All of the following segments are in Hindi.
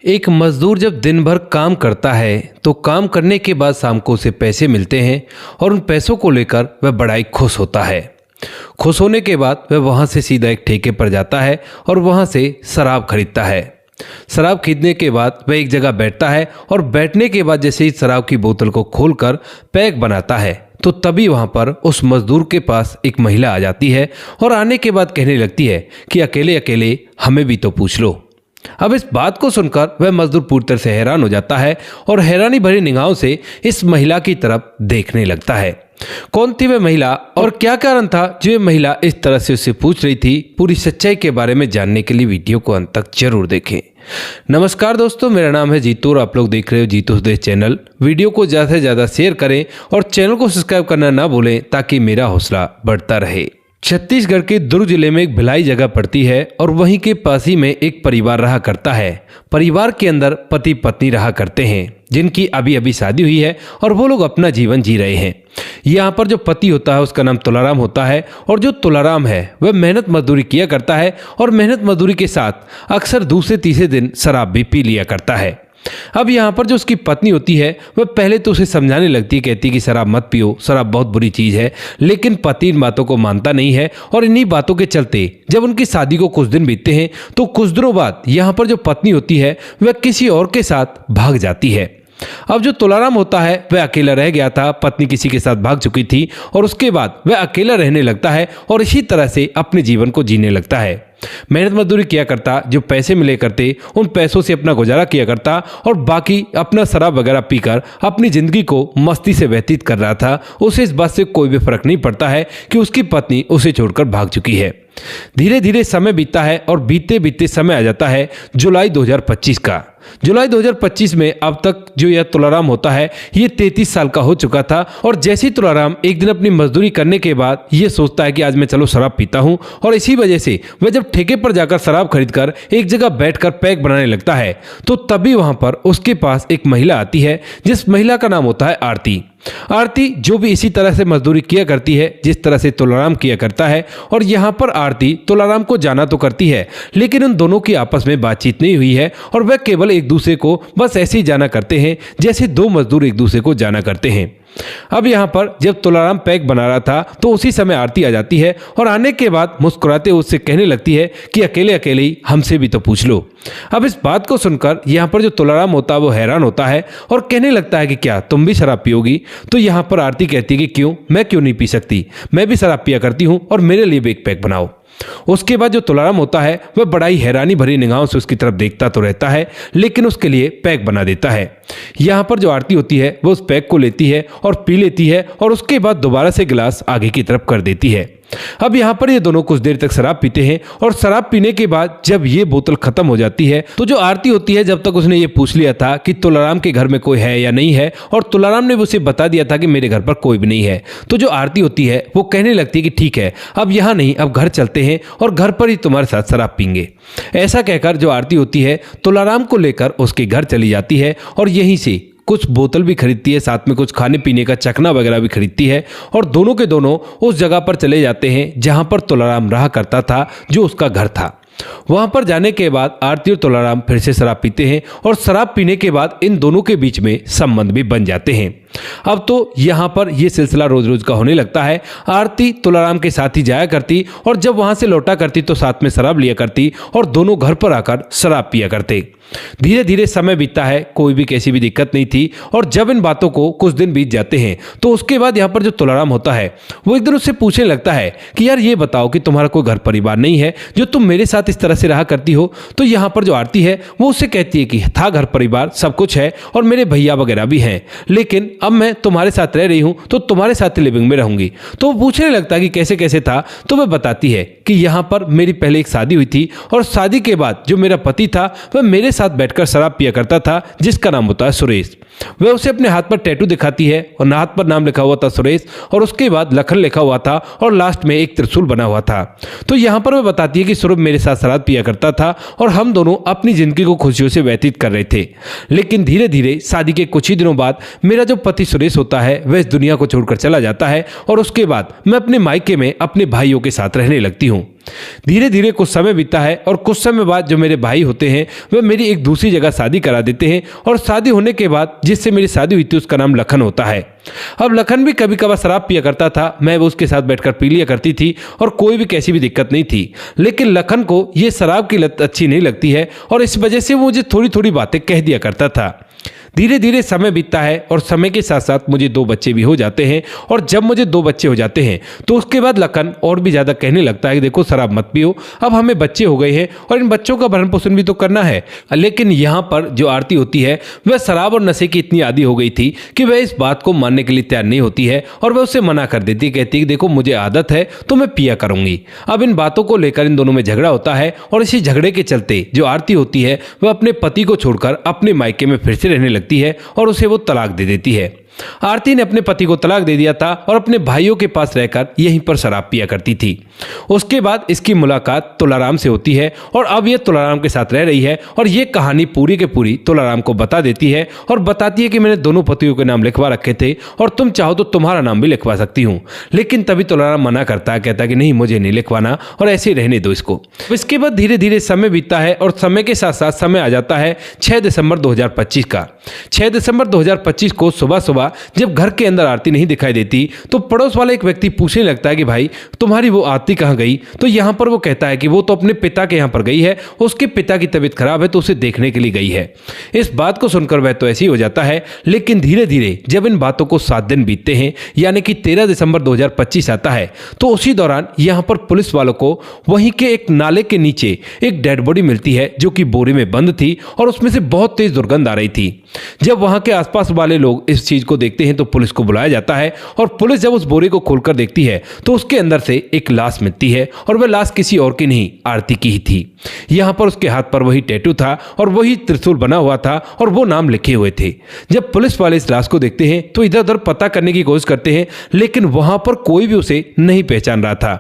एक मजदूर जब दिन भर काम करता है तो काम करने के बाद शाम को उसे पैसे मिलते हैं और उन पैसों को लेकर वह बड़ा ही खुश होता है। खुश होने के बाद वह वहां से सीधा एक ठेके पर जाता है और वहां से शराब खरीदता है। शराब खरीदने के बाद वह एक जगह बैठता है और बैठने के बाद जैसे ही शराब की बोतल को खोलकर पैक बनाता है तो तभी वहां पर उस मजदूर के पास एक महिला आ जाती है और आने के बाद कहने लगती है कि अकेले अकेले हमें भी तो पूछ लो। अब इस बात को सुनकर वह मजदूर पूरी तरह से हैरान हो जाता है और हैरानी भरी निगाहों से इस महिला की तरफ देखने लगता है। कौन थी वह महिला और क्या कारण था जो यह महिला इस तरह से उससे पूछ रही थी? पूरी सच्चाई के बारे में जानने के लिए वीडियो को अंत तक जरूर देखें। नमस्कार दोस्तों, मेरा नाम है जीतू और आप लोग देख रहे हो जीतू उपदेश चैनल। वीडियो को ज़्यादा से ज़्यादा शेयर करें और चैनल को सब्सक्राइब करना ना भूलें ताकि मेरा हौसला बढ़ता रहे। छत्तीसगढ़ के दुर्ग जिले में एक भिलाई जगह पड़ती है और वहीं के पास ही में एक परिवार रहा करता है। परिवार के अंदर पति पत्नी रहा करते हैं जिनकी अभी अभी शादी हुई है और वो लोग अपना जीवन जी रहे हैं। यहाँ पर जो पति होता है उसका नाम तुलाराम होता है और जो तुलाराम है वह मेहनत मजदूरी किया करता है और मेहनत मजदूरी के साथ अक्सर दूसरे तीसरे दिन शराब भी पी लिया करता है। अब यहाँ पर जो उसकी पत्नी होती है वह पहले तो उसे समझाने लगती है, कहती है कि शराब मत पियो, शराब बहुत बुरी चीज़ है। लेकिन पति इन बातों को मानता नहीं है और इन्हीं बातों के चलते जब उनकी शादी को कुछ दिन बीतते हैं तो कुछ दिनों बाद यहाँ पर जो पत्नी होती है वह किसी और के साथ भाग जाती है। अब जो तुलाराम होता है वह अकेला रह गया था, पत्नी किसी के साथ भाग चुकी थी और उसके बाद वह अकेला रहने लगता है और इसी तरह से अपने जीवन को जीने लगता है। मेहनत मजदूरी किया करता, जो पैसे मिले करते उन पैसों से अपना गुजारा किया करता और बाकी अपना शराब वगैरह पीकर अपनी जिंदगी को मस्ती से व्यतीत कर रहा था। उसे इस बात से कोई भी फर्क नहीं पड़ता है कि उसकी पत्नी उसे छोड़कर भाग चुकी है। धीरे धीरे समय बीतता है और बीते बीते समय आ जाता है जुलाई 2025 का। जुलाई 2025 में अब तक जो यह तुलाराम होता है ये 33 साल का हो चुका था और जैसे ही तुलाराम एक दिन अपनी मजदूरी करने के बाद ये सोचता है कि आज मैं चलो शराब पीता हूं और इसी वजह से वह जब ठेके पर जाकर शराब खरीदकर एक जगह बैठकर पैक बनाने लगता है तो तभी वहां पर उसके पास एक महिला आती है जिस महिला का नाम होता है आरती। आरती जो भी इसी तरह से मजदूरी किया करती है जिस तरह से तुलाराम किया करता है और यहाँ पर आरती तुलाराम को जाना तो करती है लेकिन उन दोनों की आपस में बातचीत नहीं हुई है और वह केवल एक दूसरे को बस ऐसे ही जाना करते हैं जैसे दो मजदूर एक दूसरे को जाना करते हैं। अब यहाँ पर जब तुलाराम पैक बना रहा था तो उसी समय आरती आ जाती है और आने के बाद मुस्कुराते उससे कहने लगती है कि अकेले अकेले ही हमसे भी तो पूछ लो। अब इस बात को सुनकर यहाँ पर जो तुलाराम होता है वो हैरान होता है और कहने लगता है कि क्या तुम भी शराब पियोगी? तो यहाँ पर आरती कहती है कि क्यों, मैं क्यों नहीं पी सकती, मैं भी शराब पिया करती हूँ और मेरे लिए भी एक पैक बनाओ। उसके बाद जो तुलाराम होता है वह बड़ा ही हैरानी भरी निगाहों से उसकी तरफ देखता तो रहता है लेकिन उसके लिए पैक बना देता है। यहाँ पर जो आरती होती है वो उस पैक को लेती है और पी लेती है और उसके बाद दोबारा से गिलास आगे की तरफ कर देती है। अब यहाँ पर ये दोनों कुछ देर तक शराब पीते हैं और शराब पीने के बाद जब ये बोतल खत्म हो जाती है तो जो आरती होती है, जब तक उसने ये पूछ लिया था कि तुलाराम के घर में कोई है या नहीं है और तुलाराम ने उसे बता दिया था कि मेरे घर पर कोई भी नहीं है, तो जो आरती होती है वो कहने लगती है कि ठीक है अब यहाँ नहीं, अब घर चलते हैं और घर पर ही तुम्हारे साथ शराब पीएंगे। ऐसा कहकर जो आरती होती है तुलाराम को लेकर उसके घर चली जाती है और यहीं से कुछ बोतल भी खरीदती है, साथ में कुछ खाने पीने का चखना वगैरह भी खरीदती है और दोनों के दोनों उस जगह पर चले जाते हैं जहां पर तुलाराम रहा करता था, जो उसका घर था। वहां पर जाने के बाद आरती और तुलाराम फिर से शराब पीते हैं और शराब पीने के बाद इन दोनों के बीच में संबंध भी बन जाते हैं। अब तो यहाँ पर यह सिलसिला रोज रोज का होने लगता है। आरती तुलाराम के साथ ही जाया करती और जब वहां से लौटा करती तो साथ में शराब लिया करती और दोनों घर पर आकर शराब पिया करते। धीरे धीरे समय बीतता है, कोई भी कैसी भी दिक्कत नहीं थी और जब इन बातों को कुछ दिन बीत जाते हैं तो उसके बाद यहाँ पर जो तुलाराम होता है वो एक दिन उससे पूछने लगता है कि यार ये बताओ कि तुम्हारा कोई घर परिवार नहीं है जो तुम मेरे साथ इस तरह से रहा करती हो? तो यहाँ पर जो आरती है वो उससे कहती है कि था घर परिवार सब कुछ है और मेरे भैया वगैरह भी हैं, लेकिन अब मैं तुम्हारे साथ रह रही हूं तो तुम्हारे साथ लिविंग में रहूंगी। तो वो पूछने लगता है कि कैसे कैसे था, तो वह बताती है कि यहाँ पर मेरी पहले एक शादी हुई थी और शादी के बाद जो मेरा पति था वह मेरे साथ बैठकर शराब पिया करता था जिसका नाम होता है सुरेश। वह उसे अपने हाथ पर टैटू दिखाती है और हाथ पर नाम लिखा हुआ था सुरेश और उसके बाद लखन लिखा हुआ था और लास्ट में एक त्रिशूल बना हुआ था। तो यहाँ पर वह बताती है कि सुरेश मेरे साथ शराब पिया करता था और हम दोनों अपनी जिंदगी को खुशियों से व्यतीत कर रहे थे। लेकिन धीरे धीरे शादी के कुछ ही दिनों बाद मेरा जो पति पति सुरेश होता है वह इस दुनिया को छोड़कर चला जाता है और उसके बाद मैं अपने मायके में अपने भाइयों के साथ रहने लगती हूँ। धीरे धीरे कुछ समय बीतता है और कुछ समय बाद जो मेरे भाई होते हैं वह मेरी एक दूसरी जगह शादी करा देते हैं और शादी होने के बाद जिससे मेरी शादी हुई थी उसका नाम लखन होता है। अब लखन भी कभी कभार शराब पिया करता था, मैं वो उसके साथ बैठकर पी लिया करती थी और कोई भी कैसी भी दिक्कत नहीं थी। लेकिन लखन को ये शराब की लत अच्छी नहीं लगती है और इस वजह से वो मुझे थोड़ी थोड़ी बातें कह दिया करता था। धीरे धीरे समय बीतता है और समय के साथ साथ मुझे 2 बच्चे भी हो जाते हैं और जब मुझे 2 बच्चे हो जाते हैं तो उसके बाद लखन और भी ज़्यादा कहने लगता है कि देखो शराब मत पियो, अब हमें बच्चे हो गए हैं और इन बच्चों का भरण पोषण भी तो करना है। लेकिन यहाँ पर जो आरती होती है वह शराब और नशे की इतनी आदी हो गई थी कि वह इस बात को मानने के लिए तैयार नहीं होती है और वह उसे मना कर देती, कहती है देखो मुझे आदत है तो मैं पिया करूंगी। अब इन बातों को लेकर इन दोनों में झगड़ा होता है और इसी झगड़े के चलते जो आरती होती है वह अपने पति को छोड़कर अपने मायके में फिर से रहने लगती है और उसे वो तलाक दे देती है। आरती ने अपने पति को तलाक दे दिया था और अपने भाइयों के पास रहकर यहीं पर शराब पिया करती थी। उसके बाद इसकी मुलाकात तुलाराम से होती है और अब यह तुलाराम के साथ रह रही है और ये कहानी पूरी के पूरी तुलाराम को बता देती है और बताती है कि मैंने दोनों पतियों के नाम लिखवा रखे थे और तुम चाहो तो तुम्हारा नाम भी लिखवा सकती हूँ। लेकिन तभी तुलाराम मना करता है, कहता है कि नहीं मुझे नहीं लिखवाना और ऐसे ही रहने दो इसको। इसके बाद धीरे धीरे समय बीतता है और समय के साथ साथ समय आ जाता है 6 दिसंबर 2025 का। 6 दिसंबर 2025 को सुबह सुबह जब घर के अंदर आरती नहीं दिखाई देती तो पड़ोस वाला एक व्यक्ति पूछने लगता है कि भाई तुम्हारी वो आरती कहाँ गई। तो यहाँ पर वो कहता है कि वो तो अपने पिता के यहाँ पर गई है, उसके पिता की तबीयत खराब है तो उसे देखने के लिए गई है। इस बात को सुनकर वह तो ऐसे ही हो जाता है। लेकिन धीरे धीरे जब इन बातों को 7 दिन बीतते हैं यानी कि 13 दिसंबर 2025 आता है तो उसी दौरान यहाँ पर पुलिस वालों को वहीं के एक नाले के नीचे एक डेड बॉडी मिलती है जो कि बोरे में बंद थी और उसमें से बहुत तेज दुर्गंध आ रही थी। जब वहां के आसपास वाले लोग इस चीज को देखते हैं तो पुलिस को बुलाया जाता है और पुलिस जब उस बोरे को खोलकर देखती है तो उसके अंदर से एक लाश मिलती है और वह लाश किसी और की नहीं आरती की ही थी। यहाँ पर उसके हाथ पर वही टैटू था और वही त्रिशूल बना हुआ था और वो नाम लिखे हुए थे। जब पुलिस वाले इस लाश को देखते हैं तो इधर उधर पता करने की कोशिश करते हैं लेकिन वहां पर कोई भी उसे नहीं पहचान रहा था।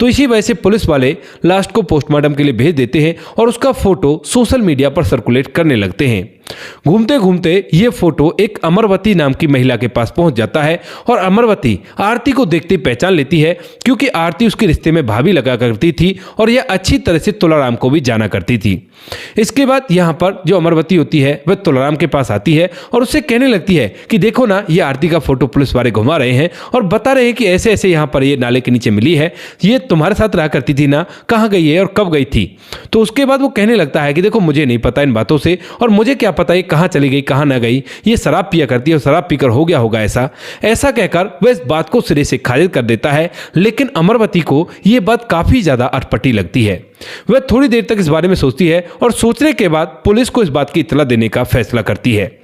तो इसी वजह से पुलिस वाले लाश को पोस्टमार्टम के लिए भेज देते हैं और उसका फोटो सोशल मीडिया पर सर्कुलेट करने लगते हैं। घूमते घूमते ये फोटो एक अमरवती नाम की महिला के पास पहुंच जाता है और अमरवती आरती को देखते पहचान लेती है क्योंकि आरती उसके रिश्ते में भाभी लगा करती थी और यह अच्छी तरह से तुलाराम को भी जाना करती थी। इसके बाद यहाँ पर जो अमरवती होती है वह तुलाराम के पास आती है और उससे कहने लगती है कि देखो ना ये आरती का फोटो पुलिस वाले घुमा रहे हैं और बता रहे हैं कि ऐसे ऐसे यहाँ पर ये नाले के नीचे मिली है, ये तुम्हारे साथ रहा करती थी ना, कहाँ गई है और कब गई थी। तो उसके बाद वो कहने लगता है कि देखो मुझे नहीं पता इन बातों से और मुझे क्या पता ये कहाँ चली गई कहाँ ना गई, ये शराब पिया करती है और शराब पीकर हो गया होगा ऐसा कहकर वह इस बात को सिरे से खारिज कर देता है। लेकिन अमरवती को यह बात काफी ज्यादा अटपटी लगती है। वह थोड़ी देर तक इस बारे में सोचती है और सोचने के बाद पुलिस को इस बात की इत्तला देने का फैसला करती है।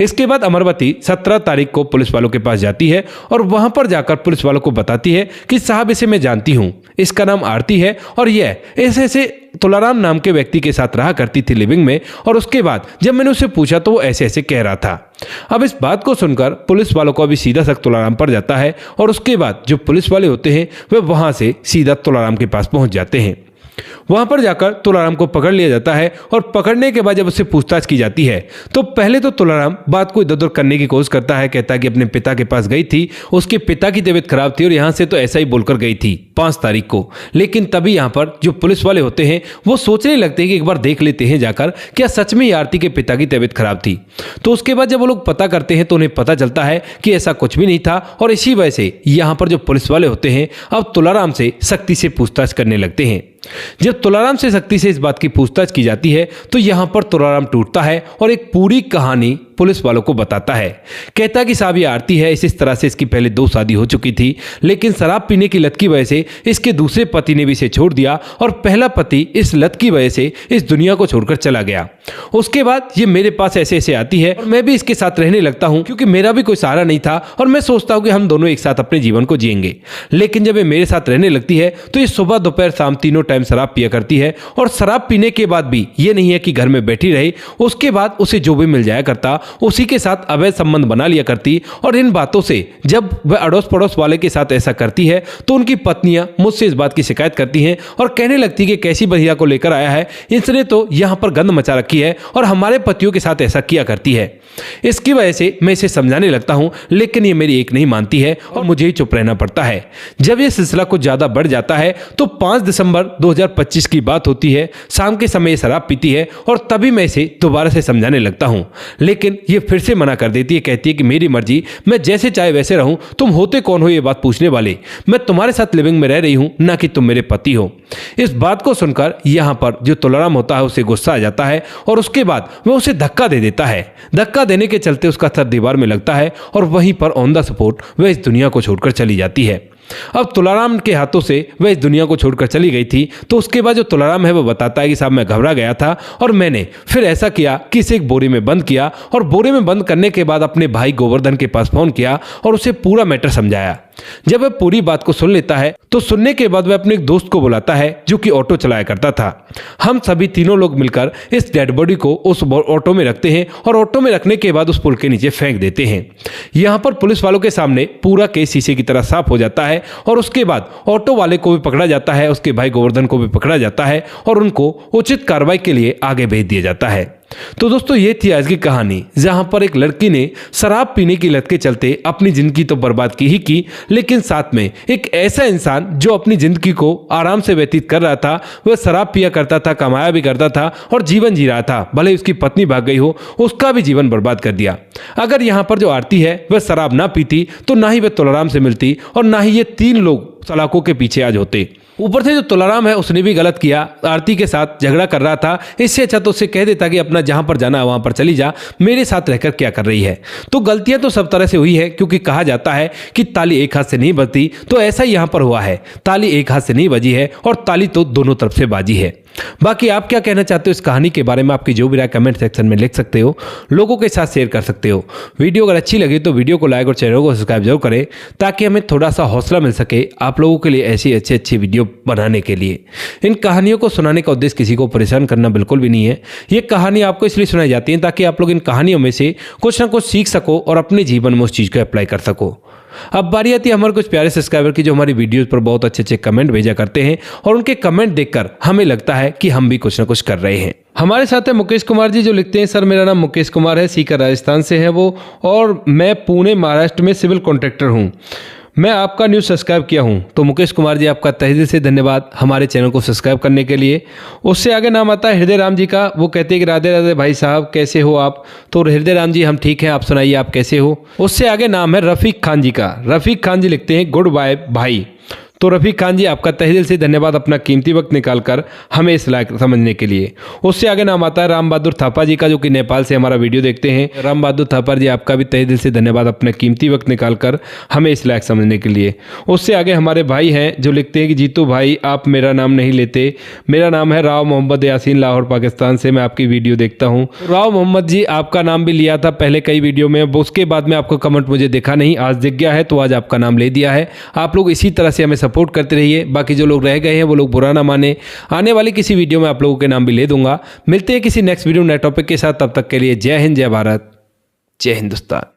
इसके बाद अमरवती 17 तारीख को पुलिस वालों के पास जाती है और वहां पर जाकर पुलिस वालों को बताती है कि साहब इसे मैं जानती हूं, इसका नाम आरती है और यह ऐसे तुलाराम नाम के व्यक्ति के साथ रहा करती थी लिविंग में और उसके बाद जब मैंने उससे पूछा तो वो ऐसे ऐसे कह रहा था। अब इस बात को सुनकर पुलिस वालों को अभी सीधा शक तुलाराम पर जाता है और उसके बाद जो पुलिस वाले होते हैं वे वहां से सीधा तुलाराम के पास पहुंच जाते हैं। वहां पर जाकर तुलाराम को पकड़ लिया जाता है और पकड़ने के बाद जब उससे पूछताछ की जाती है तो पहले तो तुलाराम बात को इधर उधर करने की कोशिश करता है, कहता है कि अपने पिता के पास गई थी, उसके पिता की तबीयत खराब थी और यहां से तो ऐसा ही बोलकर गई थी 5 तारीख को। लेकिन तभी यहां पर जो पुलिस वाले होते हैं वो सोचने लगते हैं कि एक बार देख लेते हैं जाकर क्या सच में आरती के पिता की तबीयत खराब थी। तो उसके बाद जब वो लोग पता करते हैं तो उन्हें पता चलता है कि ऐसा कुछ भी नहीं था और इसी वजह से यहां पर जो पुलिस वाले होते हैं अब तुलाराम से सख्ती से पूछताछ करने लगते हैं। जब तुलाराम से सख्ती से इस बात की पूछताछ की जाती है तो यहां पर तुलाराम टूटता है और एक पूरी कहानी पुलिस वालों को बताता है। कहता है कि साहब ये आरती है, इस तरह से इसकी पहले 2 शादी हो चुकी थी लेकिन शराब पीने की लत की वजह से इसके दूसरे पति ने भी इसे छोड़ दिया और पहला पति इस लत की वजह से इस दुनिया को छोड़कर चला गया। उसके बाद ये मेरे पास ऐसे ऐसे आती है और मैं भी इसके साथ रहने लगता हूं क्योंकि मेरा भी कोई सहारा नहीं था और मैं सोचता हूं कि हम दोनों एक साथ अपने जीवन को जिएंगे। लेकिन जब ये मेरे साथ रहने लगती है तो ये सुबह दोपहर शाम तीनों टाइम शराब पिया करती है और शराब पीने के बाद भी ये नहीं है कि घर में बैठी रहे, उसके बाद उसे जो भी मिल जाया करता उसी के साथ अवैध संबंध बना लिया करती और इन बातों से जब वह अड़ोस पड़ोस वाले के साथ ऐसा करती है तो उनकी पत्नियां मुझसे इस बात की शिकायत करती हैं और कहने लगती कि कैसी महिला को लेकर आया है, इसने तो यहां पर गंद मचा रखी है और हमारे पतियों के साथ ऐसा किया करती है। इसकी वजह से मैं इसे समझाने लगता हूं, लेकिन ये मेरी एक नहीं मानती है और मुझे ही चुप रहना पड़ता है। जब यह सिलसिला कुछ ज्यादा बढ़ जाता है तो 5 दिसंबर 2025 की बात होती है। शाम के समय शराब पीती है और तभी मैं इसे दोबारा से समझाने लगता हूं, लेकिन ये फिर से मना कर देती है। कहती है कि मेरी मर्जी, मैं जैसे चाहे वैसे रहूं, तुम होते कौन हो ये बात पूछने वाले, मैं तुम्हारे साथ लिविंग में रह रही हूं, ना कि तुम मेरे पति हो। इस बात को सुनकर यहां पर जो तुलाराम होता है उसे गुस्सा आ जाता है और उसके बाद वह उसे धक्का दे देता है। धक्का देने के चलते उसका सर दीवार में लगता है और वहीं पर ऑन द स्पॉट वह इस दुनिया को छोड़कर चली जाती है। अब तुलाराम के हाथों से वह इस दुनिया को छोड़कर चली गई थी, तो उसके बाद जो तुलाराम है वो बताता है कि साहब मैं घबरा गया था और मैंने फिर ऐसा किया कि इसे एक बोरे में बंद किया और बोरे में बंद करने के बाद अपने भाई गोवर्धन के पास फोन किया और उसे पूरा मैटर समझाया। जब वह पूरी बात को सुन लेता है तो सुनने के बाद वह अपने एक दोस्त को बुलाता है जो कि ऑटो चलाया करता था। हम सभी तीनों लोग मिलकर इस डेड बॉडी को उस ऑटो में रखते हैं और ऑटो में रखने के बाद उस पुल के नीचे फेंक देते हैं। यहाँ पर पुलिस वालों के सामने पूरा केस शीशे की तरह साफ हो जाता है और उसके बाद ऑटो वाले को भी पकड़ा जाता है, उसके भाई गोवर्धन को भी पकड़ा जाता है और उनको उचित कार्रवाई के लिए आगे भेज दिया जाता है। तो दोस्तों ये थी आज की कहानी, जहां पर एक लड़की ने शराब पीने की लत के चलते अपनी जिंदगी तो बर्बाद की ही की, लेकिन साथ में एक ऐसा इंसान जो अपनी जिंदगी को आराम से व्यतीत कर रहा था, वह शराब पिया करता था, कमाया भी करता था और जीवन जी रहा था, भले उसकी पत्नी भाग गई हो, उसका भी जीवन बर्बाद कर दिया। अगर यहाँ पर जो आरती है वह शराब ना पीती तो ना ही वह तुलाराम से मिलती और ना ही ये 3 लोग सलाखों के पीछे आज होते। ऊपर से जो तुलाराम है उसने भी गलत किया, आरती के साथ झगड़ा कर रहा था, इससे अच्छा तो उससे कह देता कि अपना जहां पर जाना है वहां पर चली जा, मेरे साथ रहकर क्या कर रही है। तो गलतियां तो सब तरह से हुई है, क्योंकि कहा जाता है कि ताली एक हाथ से नहीं बजती, तो ऐसा ही यहां पर हुआ है, ताली एक हाथ से नहीं बजी है और ताली तो दोनों तरफ से बाजी है। बाकी आप क्या कहना चाहते हो इस कहानी के बारे में, आपकी जो भी राय कमेंट सेक्शन में लिख सकते हो, लोगों के साथ शेयर कर सकते हो। वीडियो अगर अच्छी लगी तो वीडियो को लाइक और चैनल को सब्सक्राइब जरूर करें, ताकि हमें थोड़ा सा हौसला मिल सके आप लोगों के लिए ऐसी अच्छी वीडियो बनाने के लिए। इन कहानियों को सुनाने का उद्देश्य किसी को परेशान करना बिल्कुल भी नहीं है। ये कहानी आपको इसलिए सुनाई जाती है ताकि आप लोग इन कहानियों में से कुछ ना कुछ सीख सको और अपने जीवन में उस चीज़ को अप्लाई कर सको। अब बारी आती है हमारे कुछ प्यारे सब्सक्राइबर की, जो हमारी वीडियोस पर बहुत अच्छे कमेंट भेजा करते हैं और उनके कमेंट देखकर हमें लगता है कि हम भी कुछ ना कुछ कर रहे हैं। हमारे साथ है मुकेश कुमार जी, जो लिखते हैं सर मेरा नाम मुकेश कुमार है, सीकर राजस्थान से है वो, और मैं पुणे महाराष्ट्र में सिविल कॉन्ट्रैक्टर हूँ। मैं आपका न्यूज़ सब्सक्राइब किया हूं। तो मुकेश कुमार जी आपका तहे दिल से धन्यवाद हमारे चैनल को सब्सक्राइब करने के लिए। उससे आगे नाम आता है हृदय राम जी का, वो कहते हैं कि राधे राधे भाई साहब, कैसे हो आप। तो हृदय राम जी हम ठीक हैं, आप सुनाइए आप कैसे हो। उससे आगे नाम है रफ़ीक खान जी का। रफ़ीक खान जी लिखते हैं गुड बाय भाई। तो रफ़ीक खान जी आपका तहे दिल से धन्यवाद अपना कीमती वक्त निकालकर हमें इस लायक समझने के लिए। उससे आगे नाम आता है राम बहादुर थापा जी का, जो कि नेपाल से हमारा वीडियो देखते हैं। राम बहादुर थापा जी आपका भी तहे दिल से धन्यवाद अपना कीमती वक्त निकालकर हमें इस लायक समझने के लिए। उससे आगे हमारे भाई हैं जो लिखते हैं कि जीतू भाई आप मेरा नाम नहीं लेते, मेरा नाम है राव मोहम्मद यासीन, लाहौर पाकिस्तान से मैं आपकी वीडियो देखता हूँ। राव मोहम्मद जी आपका नाम भी लिया था पहले कई वीडियो में, उसके बाद में आपका कमेंट मुझे देखा नहीं, आज दिख गया है तो आज आपका नाम ले दिया है। आप लोग इसी तरह से हमें सपोर्ट करते रहिए। बाकी जो लोग रह गए हैं वो लोग बुरा ना माने, आने वाली किसी वीडियो में आप लोगों के नाम भी ले दूंगा। मिलते हैं किसी नेक्स्ट वीडियो नए टॉपिक के साथ, तब तक के लिए जय हिंद, जय भारत, जय हिंदुस्तान।